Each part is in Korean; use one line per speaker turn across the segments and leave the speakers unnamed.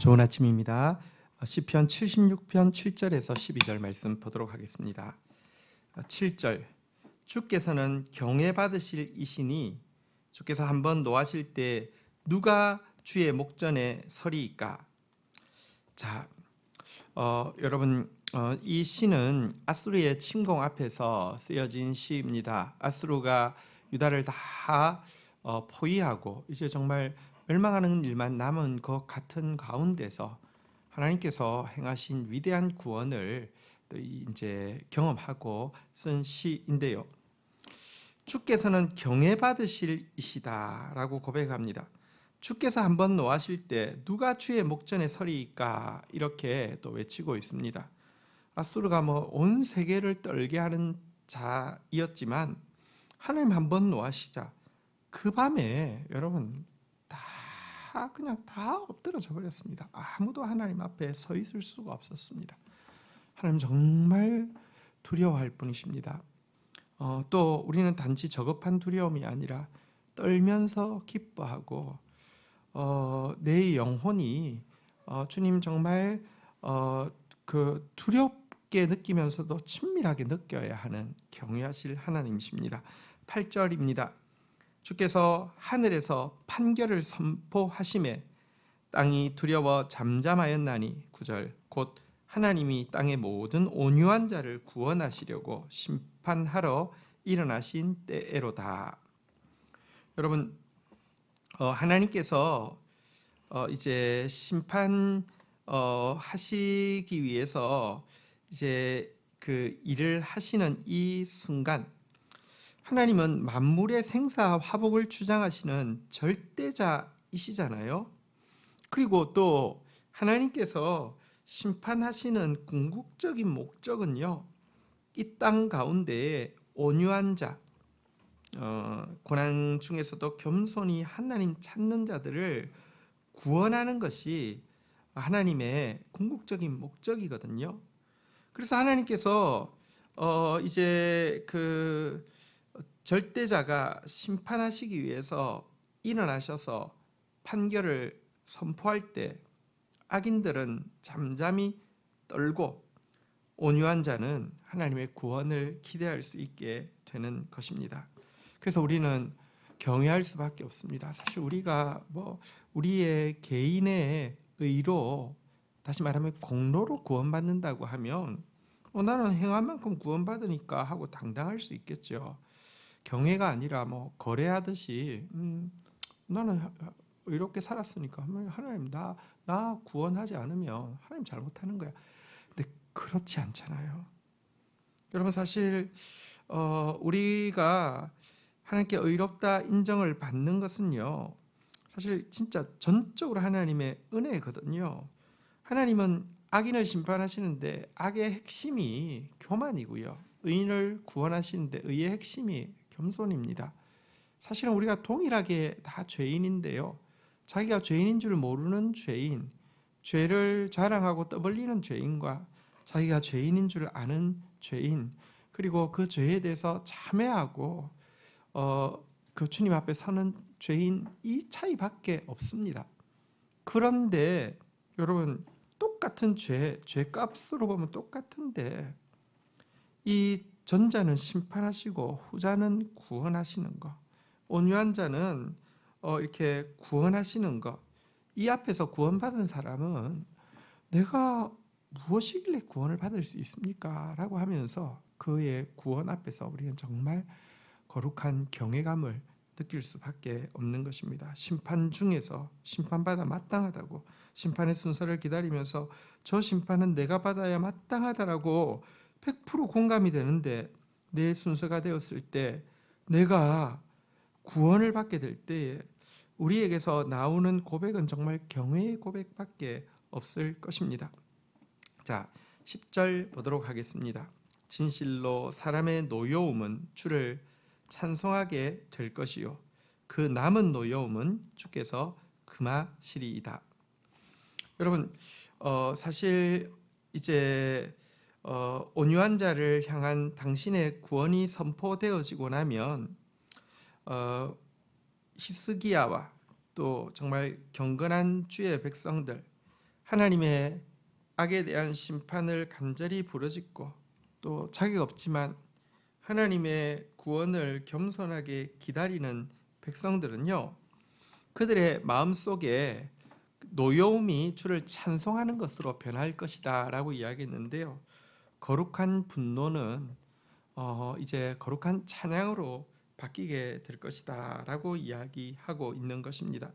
좋은 아침입니다. 시편 76편 7절에서 12절 말씀 보도록 하겠습니다. 7절 주께서는 경외받으실 이시니 주께서 한번 노하실 때 누가 주의 목전에 서리이까. 자, 여러분 이 시는 아수르의 침공 앞에서 쓰여진 시입니다. 아수르가 유다를 다 포위하고 이제 정말 멸망하는 일만 남은 것 같은 가운데서 하나님께서 행하신 위대한 구원을 또 이제 경험하고 쓴 시인데요. 주께서는 경외받으실 이시다라고 고백합니다. 주께서 한번 노하실 때 누가 주의 목전에 서리이까 이렇게 또 외치고 있습니다. 아수르가 온 세계를 떨게 하는 자이었지만 하나님 한번 노하시자 그 밤에 여러분 그냥 다 엎드러져 버렸습니다. 아무도 하나님 앞에 서 있을 수가 없었습니다. 하나님 정말 두려워할 뿐이십니다. 또 우리는 단지 저급한 두려움이 아니라 떨면서 기뻐하고 내 영혼이 주님 정말 그 두렵게 느끼면서도 친밀하게 느껴야 하는 경외하실 하나님이십니다. 8절입니다. 주께서 하늘에서 판결을 선포하심에 땅이 두려워 잠잠하였나니 9절 곧 하나님이 땅의 모든 온유한 자를 구원하시려고 심판하러 일어나신 때에로다. 여러분 하나님께서 이제 심판 하시기 위해서 이제 그 일을 하시는 이 순간 하나님은 만물의 생사 화복을 주장하시는 절대자이시잖아요. 그리고 또 하나님께서 심판하시는 궁극적인 목적은요, 이 땅 가운데에 온유한 자, 고난 중에서도 겸손히 하나님 찾는 자들을 구원하는 것이 하나님의 궁극적인 목적이거든요. 그래서 하나님께서 이제 그 절대자가 심판하시기 위해서 일어나셔서 판결을 선포할 때 악인들은 잠잠히 떨고 온유한 자는 하나님의 구원을 기대할 수 있게 되는 것입니다. 그래서 우리는 경외할 수밖에 없습니다. 사실 우리가 우리의 개인의 의로, 다시 말하면 공로로 구원받는다고 하면 나는 행한 만큼 구원받으니까 하고 당당할 수 있겠죠. 경외가 아니라 거래하듯이 나는 이렇게 살았으니까 하나님 나 구원하지 않으면 하나님 잘못하는 거야. 근데 그렇지 않잖아요. 여러분 사실 우리가 하나님께 의롭다 인정을 받는 것은요, 사실 진짜 전적으로 하나님의 은혜거든요. 하나님은 악인을 심판하시는데 악의 핵심이 교만이고요, 의인을 구원하시는데 의의 핵심이 겸손입니다. 사실은 우리가 동일하게 다 죄인인데요, 자기가 죄인인 줄 모르는 죄인, 죄를 자랑하고 떠벌리는 죄인과 자기가 죄인인 줄 아는 죄인, 그리고 그 죄에 대해서 참회하고 그 주님 앞에 서는 죄인, 이 차이밖에 없습니다. 그런데 여러분 똑같은 죄값으로 보면 똑같은데 이 전자는 심판하시고 후자는 구원하시는 것, 온유한 자는 이렇게 구원하시는 것, 이 앞에서 구원받은 사람은 내가 무엇이길래 구원을 받을 수 있습니까? 라고 하면서 그의 구원 앞에서 우리는 정말 거룩한 경외감을 느낄 수밖에 없는 것입니다. 심판 중에서 심판받아 마땅하다고 심판의 순서를 기다리면서 저 심판은 내가 받아야 마땅하다라고 100% 공감이 되는데 내 순서가 되었을 때 내가 구원을 받게 될 때에 우리에게서 나오는 고백은 정말 경외의 고백밖에 없을 것입니다. 자, 10절 보도록 하겠습니다. 진실로 사람의 노여움은 주를 찬송하게 될 것이요 그 남은 노여움은 주께서 금하시리이다. 여러분 사실 이제 온유한 자를 향한 당신의 구원이 선포되어지고 나면 히스기야와 또 정말 경건한 주의 백성들, 하나님의 악에 대한 심판을 간절히 부르짖고 또 자격 없지만 하나님의 구원을 겸손하게 기다리는 백성들은요, 그들의 마음속에 노여움이 주를 찬송하는 것으로 변할 것이다 라고 이야기했는데요, 거룩한 분노는 이제 거룩한 찬양으로 바뀌게 될 것이다 라고 이야기하고 있는 것입니다.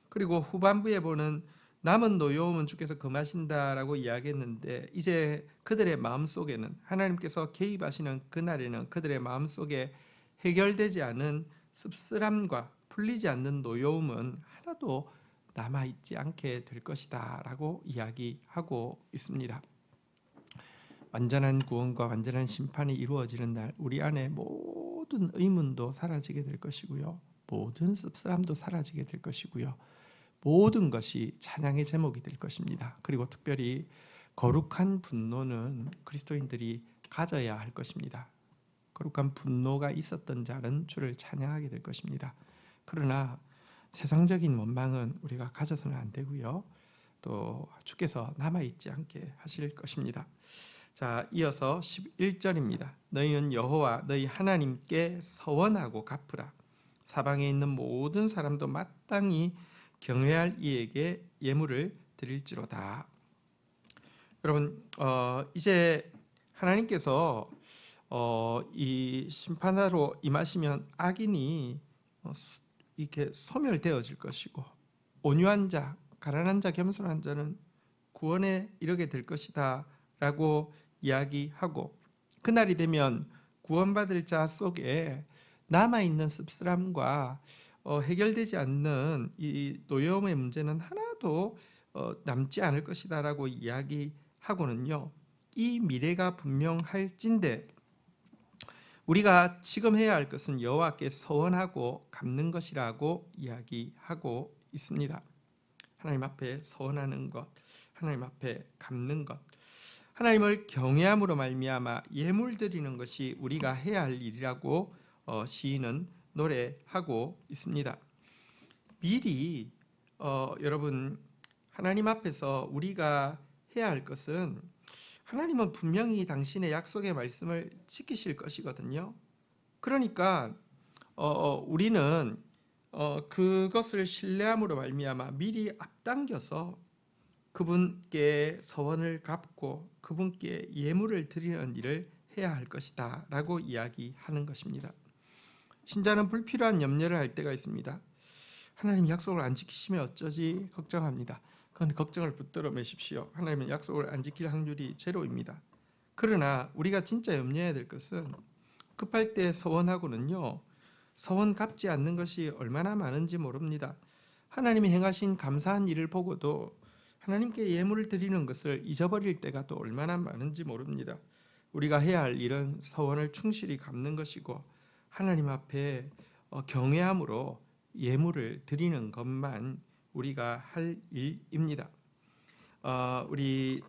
그리고 후반부에 보는 남은 노여움은 주께서 금하신다 라고 이야기했는데, 이제 그들의 마음속에는 하나님께서 개입하시는 그날에는 그들의 마음속에 해결되지 않은 씁쓸함과 풀리지 않는 노여움은 하나도 남아있지 않게 될 것이다 라고 이야기하고 있습니다. 완전한 구원과 완전한 심판이 이루어지는 날, 우리 안에 모든 의문도 사라지게 될 것이고요, 모든 씁쓸함도 사라지게 될 것이고요, 모든 것이 찬양의 제목이 될 것입니다. 그리고 특별히 거룩한 분노는 그리스도인들이 가져야 할 것입니다. 거룩한 분노가 있었던 자는 주를 찬양하게 될 것입니다. 그러나 세상적인 원망은 우리가 가져서는 안 되고요, 또 주께서 남아있지 않게 하실 것입니다. 자, 이어서 11절입니다. 너희는 여호와 너희 하나님께 서원하고 갚으라. 사방에 있는 모든 사람도 마땅히 경외할 이에게 예물을 드릴지로다. 여러분, 이제 하나님께서 이 심판하러 임하시면 악인이 이렇게 소멸되어질 것이고, 온유한 자, 가난한 자, 겸손한 자는 구원에 이르게 될 것이다 라고 이야기하고, 그날이 되면 구원받을 자 속에 남아있는 씁쓸함과 해결되지 않는 이 노여움의 문제는 하나도 남지 않을 것이다 라고 이야기하고는요, 이 미래가 분명할진대 우리가 지금 해야 할 것은 여호와께 서원하고 갚는 것이라고 이야기하고 있습니다. 하나님 앞에 서원하는 것, 하나님 앞에 갚는 것, 하나님을 경외함으로 말미암아 예물 드리는 것이 우리가 해야 할 일이라고 시인은 노래하고 있습니다. 미리 여러분, 하나님 앞에서 우리가 해야 할 것은, 하나님은 분명히 당신의 약속의 말씀을 지키실 것이거든요. 그러니까 우리는 그것을 신뢰함으로 말미암아 미리 앞당겨서 그분께 서원을 갚고 그분께 예물을 드리는 일을 해야 할 것이다 라고 이야기하는 것입니다. 신자는 불필요한 염려를 할 때가 있습니다. 하나님 약속을 안 지키시면 어쩌지 걱정합니다. 그건 걱정을 붙들어 매십시오. 하나님은 약속을 안 지킬 확률이 제로입니다. 그러나 우리가 진짜 염려해야 될 것은, 급할 때 서원하고는요, 서원 갚지 않는 것이 얼마나 많은지 모릅니다. 하나님이 행하신 감사한 일을 보고도 하나님께 예물을 드리는 것을 잊어버릴 때가 또 얼마나 많은지 모릅니다. 우리가 해야 할 일은 서원을 충실히 갚는 것이고, 하나님 앞에 경외함으로 예물을 드리는 것만 우리가 할 일입니다. 우리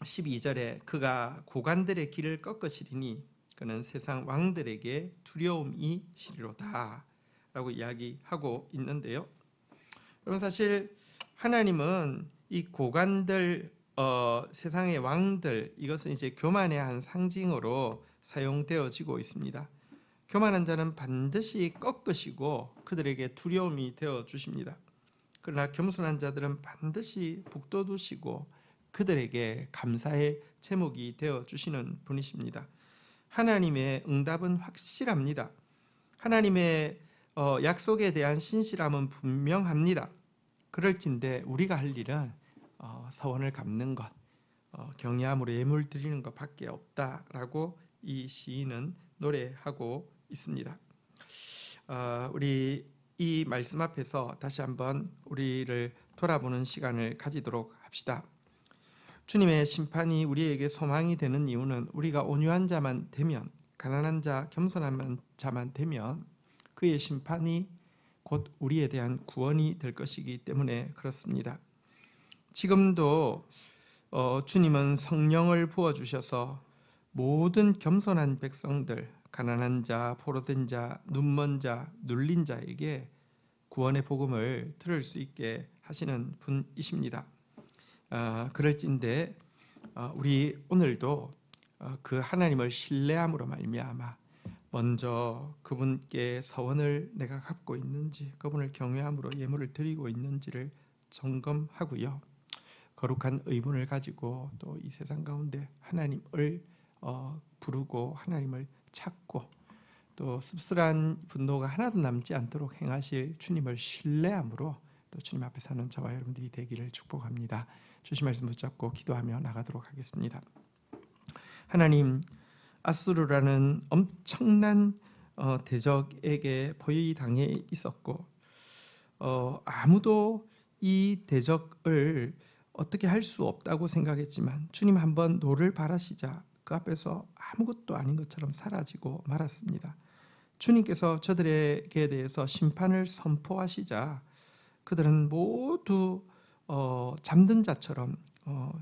12절에 그가 고관들의 길을 꺾으시리니 그는 세상 왕들에게 두려움이 시리로다 라고 이야기하고 있는데요, 여러분, 사실 하나님은 이 고관들, 세상의 왕들, 이것은 이제 교만의 한 상징으로 사용되어지고 있습니다. 교만한 자는 반드시 꺾으시고 그들에게 두려움이 되어 주십니다. 그러나 겸손한 자들은 반드시 북돋우시고 그들에게 감사의 제목이 되어 주시는 분이십니다. 하나님의 응답은 확실합니다. 하나님의 약속에 대한 신실함은 분명합니다. 그럴진데 우리가 할 일은 서원을 갚는 것, 경외함으로 예물 드리는 것밖에 없다라고 이 시인은 노래하고 있습니다. 우리 이 말씀 앞에서 다시 한번 우리를 돌아보는 시간을 가지도록 합시다. 주님의 심판이 우리에게 소망이 되는 이유는 우리가 온유한 자만 되면, 가난한 자, 겸손한 자만 되면 그의 심판이 곧 우리에 대한 구원이 될 것이기 때문에 그렇습니다. 지금도 주님은 성령을 부어주셔서 모든 겸손한 백성들, 가난한 자, 포로된 자, 눈먼 자, 눌린 자에게 구원의 복음을 들을 수 있게 하시는 분이십니다. 그럴진데 우리 오늘도 그 하나님을 신뢰함으로 말미암아 먼저 그분께 서원을 내가 갖고 있는지, 그분을 경외함으로 예물을 드리고 있는지를 점검하고요. 거룩한 의문을 가지고 또 이 세상 가운데 하나님을 부르고 하나님을 찾고 또 씁쓸한 분노가 하나도 남지 않도록 행하실 주님을 신뢰함으로 또 주님 앞에 사는 저와 여러분들이 되기를 축복합니다. 주신 말씀 붙잡고 기도하며 나가도록 하겠습니다. 하나님, 아수르라는 엄청난 대적에게 포위당해 있었고 아무도 이 대적을 어떻게 할 수 없다고 생각했지만 주님 한번 노를 바라시자 그 앞에서 아무것도 아닌 것처럼 사라지고 말았습니다. 주님께서 저들에게 대해서 심판을 선포하시자 그들은 모두 잠든 자처럼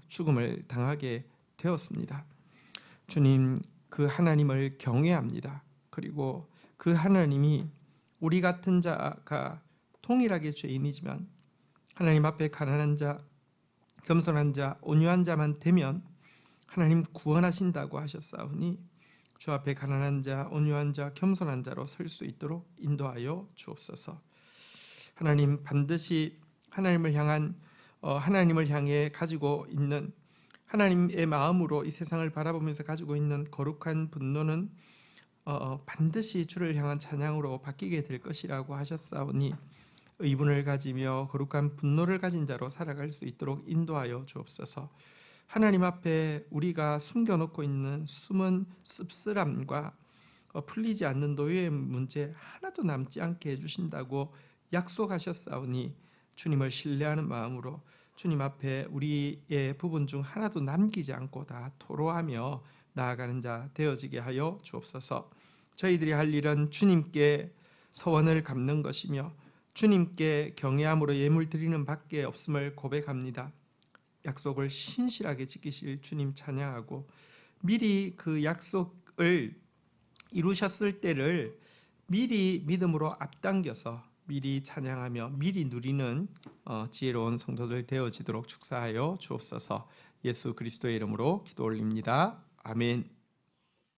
죽음을 당하게 되었습니다. 주님, 그 하나님을 경외합니다. 그리고 그 하나님이 우리 같은 자가 동일하게 죄인이지만 하나님 앞에 가난한 자, 겸손한 자, 온유한 자만 되면 하나님 구원하신다고 하셨사오니 주 앞에 가난한 자, 온유한 자, 겸손한 자로 설 수 있도록 인도하여 주옵소서. 하나님, 반드시 하나님을 향해 가지고 있는 하나님의 마음으로 이 세상을 바라보면서 가지고 있는 거룩한 분노는 반드시 주를 향한 찬양으로 바뀌게 될 것이라고 하셨사오니 의분을 가지며 거룩한 분노를 가진 자로 살아갈 수 있도록 인도하여 주옵소서. 하나님 앞에 우리가 숨겨놓고 있는 숨은 씁쓸함과 풀리지 않는 노예의 문제 하나도 남지 않게 해주신다고 약속하셨사오니 주님을 신뢰하는 마음으로 주님 앞에 우리의 부분 중 하나도 남기지 않고 다 토로하며 나아가는 자 되어지게 하여 주옵소서. 저희들이 할 일은 주님께 서원을 갚는 것이며 주님께 경외함으로 예물 드리는 밖에 없음을 고백합니다. 약속을 신실하게 지키실 주님 찬양하고 미리 그 약속을 이루셨을 때를 미리 믿음으로 앞당겨서 미리 찬양하며 미리 누리는 지혜로운 성도들 되어지도록 축사하여 주옵소서. 예수 그리스도의 이름으로 기도 올립니다. 아멘.